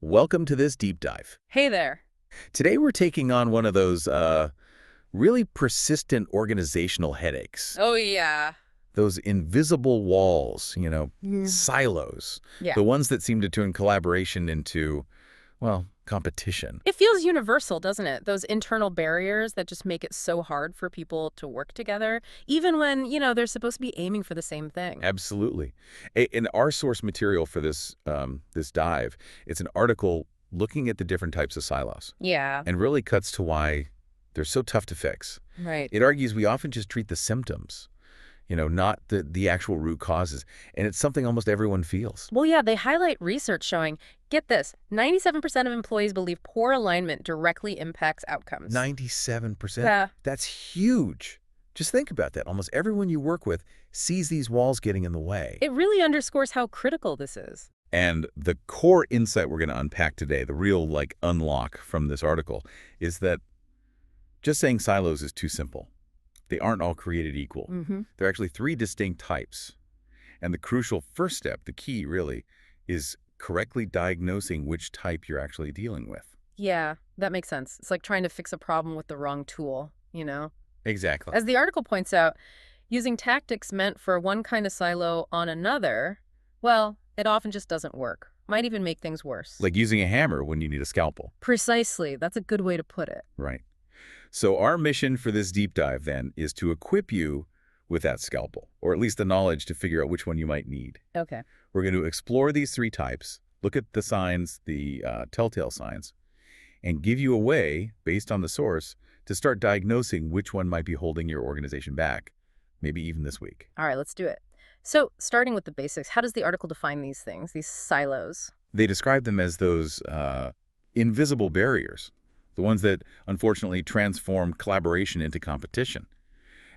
Welcome to this deep dive. Hey there. Today we're taking on one of those really persistent organizational headaches. Oh, yeah. Those invisible walls, Yeah. silos. Yeah. The ones that seem to turn collaboration into, well, competition. It feels universal, doesn't it? Those internal barriers that just make it so hard for people to work together, even when, they're supposed to be aiming for the same thing. Absolutely. In our source material for this dive, it's an article looking at the different types of silos Yeah, and really cuts to why they're so tough to fix. right. It argues we often just treat the symptoms, not the actual root causes. And it's something almost everyone feels. Well, yeah, they highlight research showing, get this, 97% of employees believe poor alignment directly impacts outcomes. 97%? Yeah. That's huge. Just think about that. Almost everyone you work with sees these walls getting in the way. It really underscores how critical this is. And the core insight we're going to unpack today, the real, unlock from this article, is that just saying silos is too simple. They aren't all created equal. Mm-hmm. There are actually three distinct types. And the crucial first step, the key really, is correctly diagnosing which type you're actually dealing with. Yeah, that makes sense. It's like trying to fix a problem with the wrong tool. Exactly. As the article points out, using tactics meant for one kind of silo on another, well, it often just doesn't work. Might even make things worse. Like using a hammer when you need a scalpel. Precisely. That's a good way to put it. Right. So our mission for this deep dive, then, is to equip you with that scalpel, or at least the knowledge to figure out which one you might need. Okay. We're going to explore these three types, look at the signs, the telltale signs, and give you a way, based on the source, to start diagnosing which one might be holding your organization back, maybe even this week. All right, let's do it. So, starting with the basics, how does the article define these things, these silos? They describe them as those invisible barriers, the ones that unfortunately transform collaboration into competition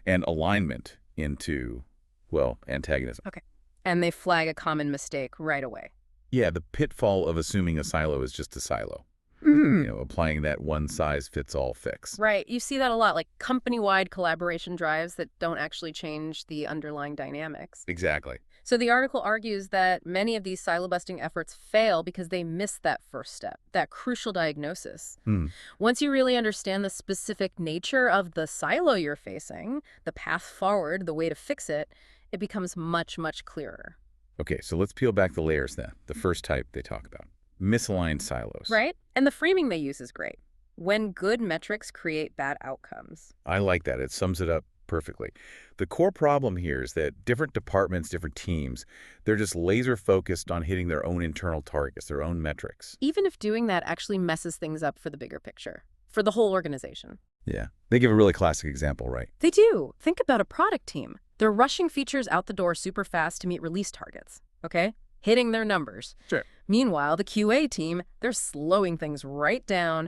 and alignment into, well, antagonism. Okay. And they flag a common mistake right away. Yeah, the pitfall of assuming a silo is just a silo. Applying that one-size-fits-all fix. Right. You see that a lot, like company-wide collaboration drives that don't actually change the underlying dynamics. Exactly. So the article argues that many of these silo-busting efforts fail because they miss that first step, that crucial diagnosis. Hmm. Once you really understand the specific nature of the silo you're facing, the path forward, the way to fix it, it becomes much, much clearer. Okay, so let's peel back the layers then. The first type they talk about. Misaligned silos. Right? And the framing they use is great. When good metrics create bad outcomes. I like that. It sums it up perfectly. The core problem here is that different departments, different teams, they're just laser focused on hitting their own internal targets, their own metrics. Even if doing that actually messes things up for the bigger picture, for the whole organization. Yeah. They give a really classic example, right? They do. Think about a product team. They're rushing features out the door super fast to meet release targets, okay? Hitting their numbers. Sure. Meanwhile, the QA team, they're slowing things right down,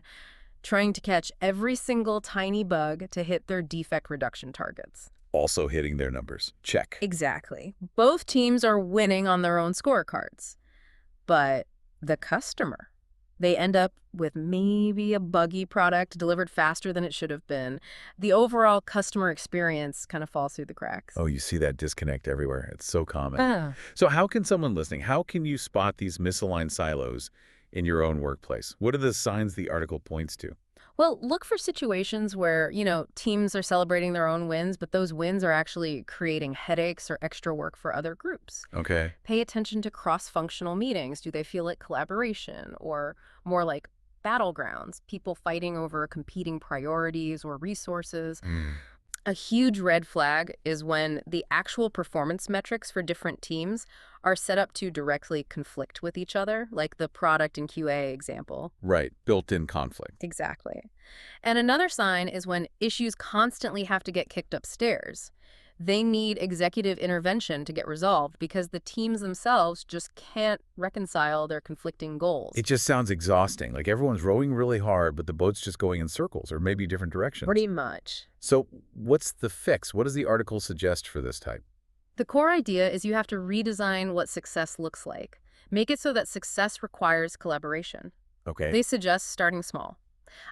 trying to catch every single tiny bug to hit their defect reduction targets. Also hitting their numbers. Check. Exactly. Both teams are winning on their own scorecards. But the customer, they end up with maybe a buggy product delivered faster than it should have been. The overall customer experience kind of falls through the cracks. Oh, you see that disconnect everywhere. It's so common. Ah. So how can someone listening, how can you spot these misaligned silos in your own workplace? What are the signs the article points to? Well, look for situations where, teams are celebrating their own wins, but those wins are actually creating headaches or extra work for other groups. Okay. Pay attention to cross-functional meetings. Do they feel like collaboration or more like battlegrounds, people fighting over competing priorities or resources? Mm. A huge red flag is when the actual performance metrics for different teams are set up to directly conflict with each other, like the product and QA example. Right. Built-in conflict. Exactly. And another sign is when issues constantly have to get kicked upstairs. They need executive intervention to get resolved because the teams themselves just can't reconcile their conflicting goals. It just sounds exhausting. Like everyone's rowing really hard, but the boat's just going in circles or maybe different directions. Pretty much. So what's the fix? What does the article suggest for this type? The core idea is you have to redesign what success looks like. Make it so that success requires collaboration. Okay. They suggest starting small.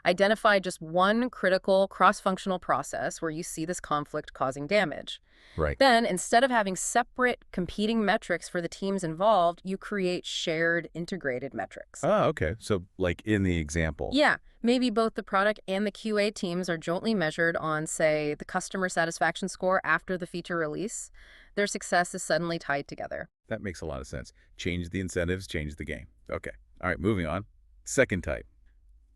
Identify just one critical cross-functional process where you see this conflict causing damage. Right. Then, instead of having separate competing metrics for the teams involved, you create shared integrated metrics. Oh, okay. So like in the example. Yeah, maybe both the product and the QA teams are jointly measured on, say, the customer satisfaction score after the feature release. Their success is suddenly tied together. That makes a lot of sense. Change the incentives, change the game. Okay. All right, moving on. Second type,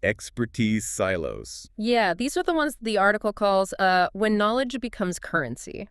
expertise silos. Yeah, these are the ones the article calls when knowledge becomes currency.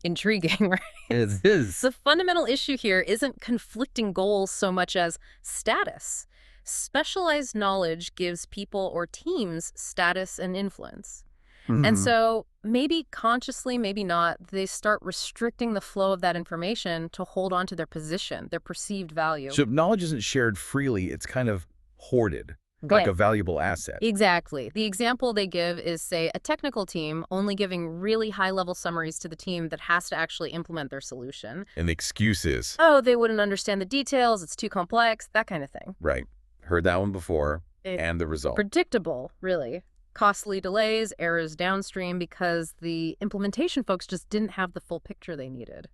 Intriguing, right? It is. The fundamental issue here isn't conflicting goals so much as status. Specialized knowledge gives people or teams status and influence. And so maybe consciously, maybe not, they start restricting the flow of that information to hold on to their position, their perceived value. So if knowledge isn't shared freely, it's kind of hoarded, like a valuable asset. Exactly. The example they give is, say, a technical team only giving really high-level summaries to the team that has to actually implement their solution. And the excuse is, Oh, they wouldn't understand the details, it's too complex, that kind of thing. right, heard that one before, and the result. Predictable, really. Costly delays, errors downstream because the implementation folks just didn't have the full picture they needed.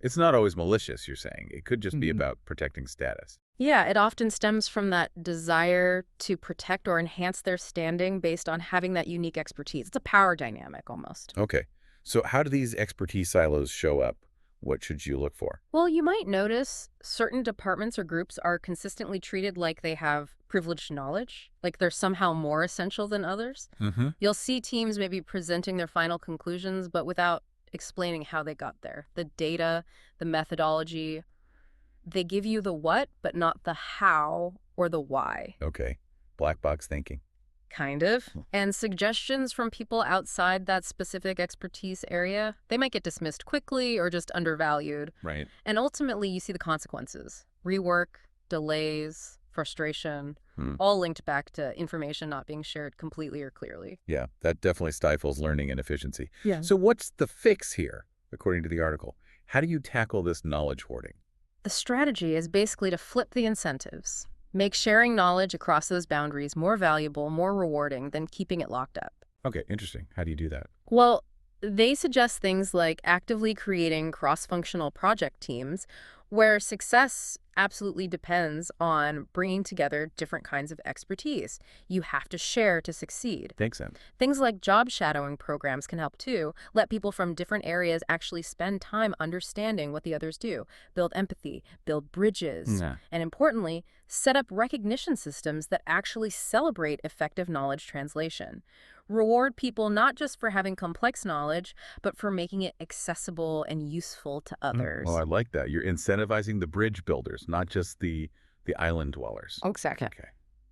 It's not always malicious, you're saying. It could just be about protecting status. Yeah, it often stems from that desire to protect or enhance their standing based on having that unique expertise. It's a power dynamic almost. Okay, so how do these expertise silos show up? What should you look for? Well, you might notice certain departments or groups are consistently treated like they have privileged knowledge, like they're somehow more essential than others. You'll see teams maybe presenting their final conclusions, but without explaining how they got there. The data, the methodology, they give you the what, but not the how or the why. Okay, black box thinking. Kind of. And suggestions from people outside that specific expertise area, they might get dismissed quickly or just undervalued. Right. And ultimately, you see the consequences. Rework, delays, frustration, all linked back to information not being shared completely or clearly. Yeah, that definitely stifles learning and efficiency. Yeah. So what's the fix here, according to the article? How do you tackle this knowledge hoarding? The strategy is basically to flip the incentives. Make sharing knowledge across those boundaries more valuable, more rewarding than keeping it locked up. Okay, interesting. How do you do that? Well, they suggest things like actively creating cross-functional project teams where success absolutely depends on bringing together different kinds of expertise. You have to share to succeed. Makes sense. Things like job shadowing programs can help too. Let people from different areas actually spend time understanding what the others do, build empathy, build bridges, and importantly, set up recognition systems that actually celebrate effective knowledge translation. Reward people not just for having complex knowledge, but for making it accessible and useful to others. Oh, I like that. You're incentivizing the bridge builders, not just the island dwellers. Exactly. Okay,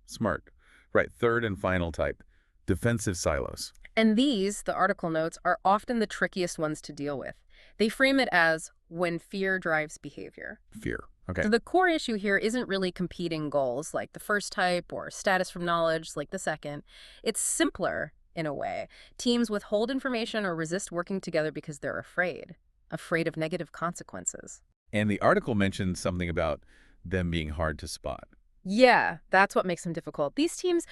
smart. Right, third and final type, defensive silos. And these, the article notes, are often the trickiest ones to deal with. They frame it as when fear drives behavior. Fear. Okay. So the core issue here isn't really competing goals like the first type or status from knowledge like the second. It's simpler in a way. Teams withhold information or resist working together because they're afraid of negative consequences. And the article mentions something about them being hard to spot. Yeah, that's what makes them difficult. These teams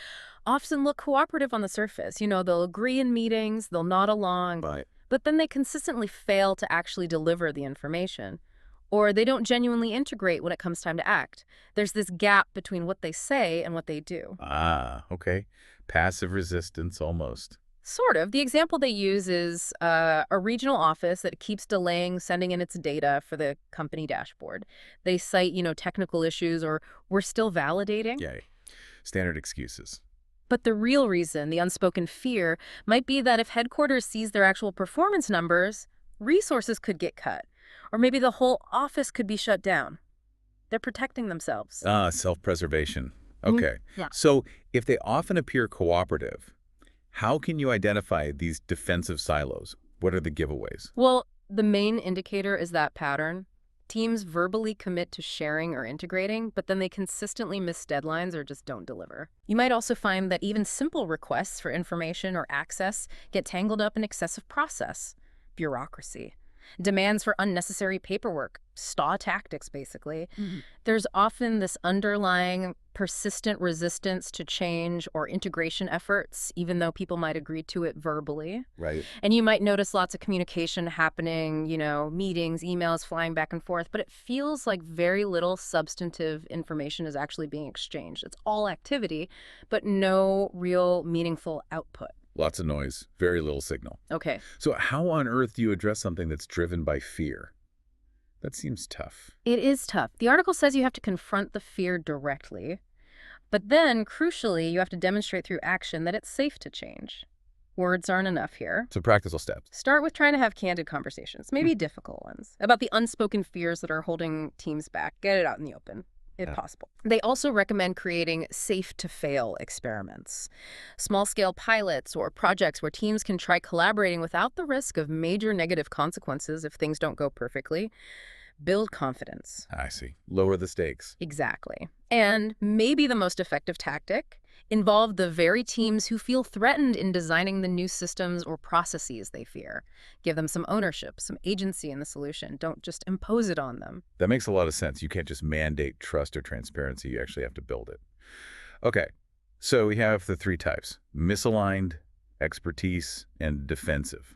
often look cooperative on the surface. You know, they'll agree in meetings, they'll nod along, but then they consistently fail to actually deliver the information. Or they don't genuinely integrate when it comes time to act. There's this gap between what they say and what they do. Ah, okay. Passive resistance almost. Sort of. The example they use is a regional office that keeps delaying sending in its data for the company dashboard. They cite, technical issues or we're still validating. Yeah, standard excuses. But the real reason, the unspoken fear, might be that if headquarters sees their actual performance numbers, resources could get cut. Or maybe the whole office could be shut down. They're protecting themselves. Ah, self-preservation. Okay. Yeah. So if they often appear cooperative, how can you identify these defensive silos? What are the giveaways? Well, the main indicator is that pattern. Teams verbally commit to sharing or integrating, but then they consistently miss deadlines or just don't deliver. You might also find that even simple requests for information or access get tangled up in excessive process, bureaucracy. demands for unnecessary paperwork, stall tactics, basically. There's often this underlying persistent resistance to change or integration efforts, even though people might agree to it verbally. Right. And you might notice lots of communication happening, meetings, emails flying back and forth, but it feels like very little substantive information is actually being exchanged. It's all activity, but no real meaningful output. Lots of noise, very little signal. Okay. So how on earth do you address something that's driven by fear? That seems tough. It is tough. The article says you have to confront the fear directly, but then, crucially, you have to demonstrate through action that it's safe to change. Words aren't enough here. So practical steps. Start with trying to have candid conversations, maybe difficult ones, about the unspoken fears that are holding teams back. Get it out in the open, if possible. They also recommend creating safe-to-fail experiments, small-scale pilots or projects where teams can try collaborating without the risk of major negative consequences if things don't go perfectly. Build confidence. I see. Lower the stakes. Exactly. And maybe the most effective tactic, involve the very teams who feel threatened in designing the new systems or processes they fear. Give them some ownership, some agency in the solution. Don't just impose it on them. That makes a lot of sense. You can't just mandate trust or transparency. You actually have to build it. Okay, so we have the three types: misaligned, expertise, and defensive.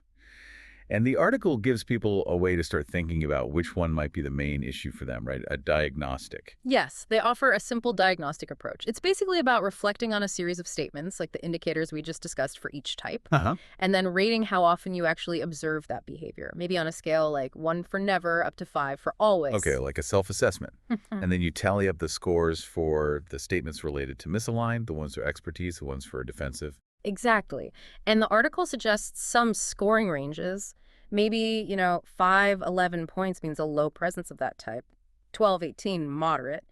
And the article gives people a way to start thinking about which one might be the main issue for them, right? A diagnostic. Yes, they offer a simple diagnostic approach. It's basically about reflecting on a series of statements, like the indicators we just discussed for each type, and then rating how often you actually observe that behavior, maybe on a scale like 1 for never up to 5 for always. Okay, like a self-assessment. And then you tally up the scores for the statements related to misaligned, the ones for expertise, the ones for defensive. Exactly. And the article suggests some scoring ranges. Maybe, 5, 11 points means a low presence of that type. 12, 18, moderate.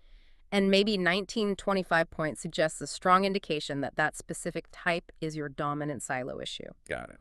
And maybe 19, 25 points suggests a strong indication that that specific type is your dominant silo issue. Got it.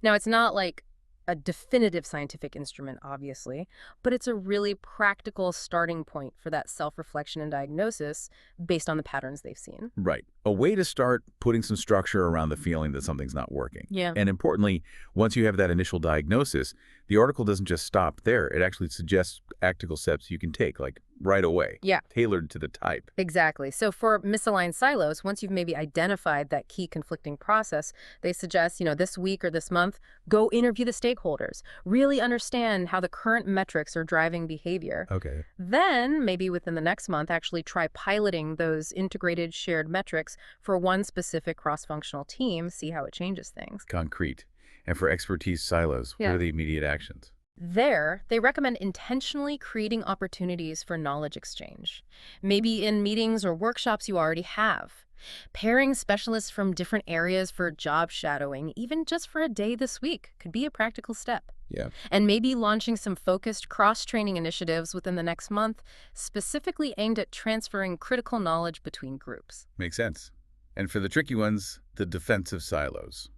Now, it's not like a definitive scientific instrument, obviously, but it's a really practical starting point for that self-reflection and diagnosis based on the patterns they've seen. Right. A way to start putting some structure around the feeling that something's not working. Yeah. And importantly, once you have that initial diagnosis, the article doesn't just stop there. It actually suggests practical steps you can take, like right away. Yeah. Tailored to the type. Exactly. So for misaligned silos, once you've maybe identified that key conflicting process, they suggest, this week or this month, go interview the stakeholders. Really understand how the current metrics are driving behavior. Okay. Then, maybe within the next month, actually try piloting those integrated shared metrics for one specific cross-functional team, see how it changes things. Concrete. And for expertise silos, what Yeah. are the immediate actions? There, they recommend intentionally creating opportunities for knowledge exchange, maybe in meetings or workshops you already have. Pairing specialists from different areas for job shadowing, even just for a day this week, could be a practical step. Yeah. And maybe launching some focused cross-training initiatives within the next month, specifically aimed at transferring critical knowledge between groups. Makes sense. And for the tricky ones, the defensive silos.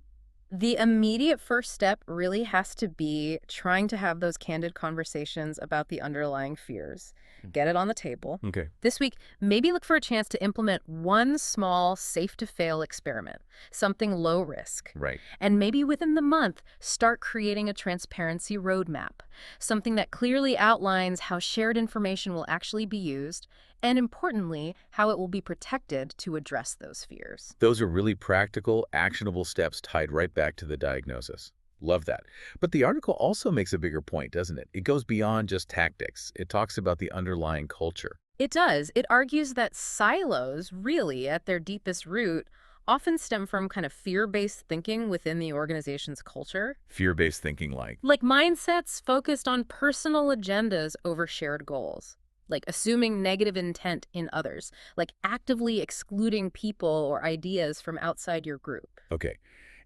The immediate first step really has to be trying to have those candid conversations about the underlying fears. Get it on the table. Okay. This week, maybe look for a chance to implement one small safe-to-fail experiment, something low risk. Right. And maybe within the month, start creating a transparency roadmap, something that clearly outlines how shared information will actually be used, and importantly, how it will be protected to address those fears. Those are really practical, actionable steps tied right back to the diagnosis. Love that. But the article also makes a bigger point, doesn't it? It goes beyond just tactics. It talks about the underlying culture. It does. It argues that silos, really, at their deepest root, often stem from kind of fear-based thinking within the organization's culture. Fear-based thinking like. Like mindsets focused on personal agendas over shared goals. Like assuming negative intent in others. Like actively excluding people or ideas from outside your group. Okay.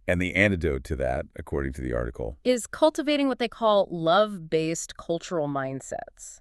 And the antidote to that, according to the article, Is cultivating what they call love-based cultural mindsets,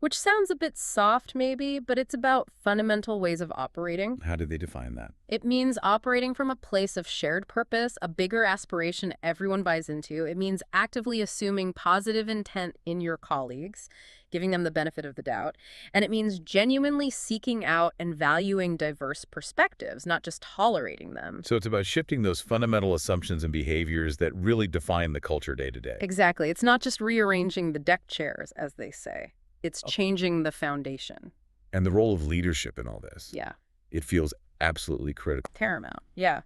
which sounds a bit soft maybe, but it's about fundamental ways of operating. How did they define that? It means operating from a place of shared purpose, a bigger aspiration everyone buys into. It means actively assuming positive intent in your colleagues, giving them the benefit of the doubt. And it means genuinely seeking out and valuing diverse perspectives, not just tolerating them. So it's about shifting those fundamental assumptions and behaviors that really define the culture day to day. Exactly. It's not just rearranging the deck chairs, as they say. It's changing the foundation. And the role of leadership in all this. Yeah. It feels absolutely critical. Paramount. Yeah.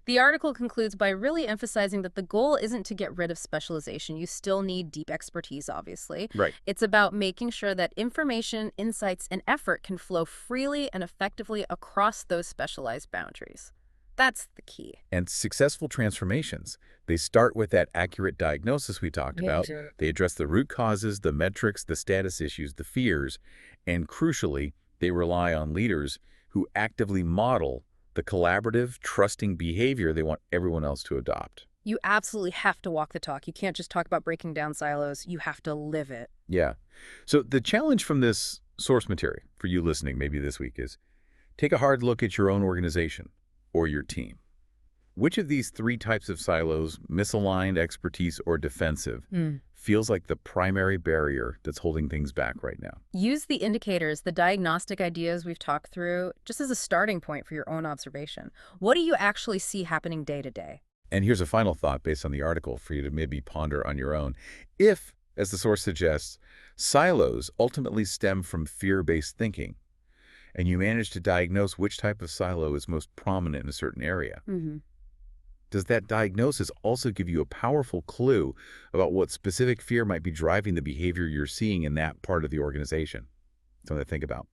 The article concludes by really emphasizing that the goal isn't to get rid of specialization. You still need deep expertise, obviously. Right. It's about making sure that information, insights, and effort can flow freely and effectively across those specialized boundaries. That's the key. And successful transformations, they start with that accurate diagnosis we talked about. Sure. They address the root causes, the metrics, the status issues, the fears, and crucially, they rely on leaders who actively model the collaborative, trusting behavior they want everyone else to adopt. You absolutely have to walk the talk. You can't just talk about breaking down silos. You have to live it. Yeah. So the challenge from this source material for you listening maybe this week is take a hard look at your own organization or your team. Which of these three types of silos, misaligned, expertise, or defensive, feels like the primary barrier that's holding things back right now? Use the indicators, the diagnostic ideas we've talked through, just as a starting point for your own observation. What do you actually see happening day to day? And here's a final thought based on the article for you to maybe ponder on your own. If, as the source suggests, silos ultimately stem from fear-based thinking, and you manage to diagnose which type of silo is most prominent in a certain area, does that diagnosis also give you a powerful clue about what specific fear might be driving the behavior you're seeing in that part of the organization? Something to think about.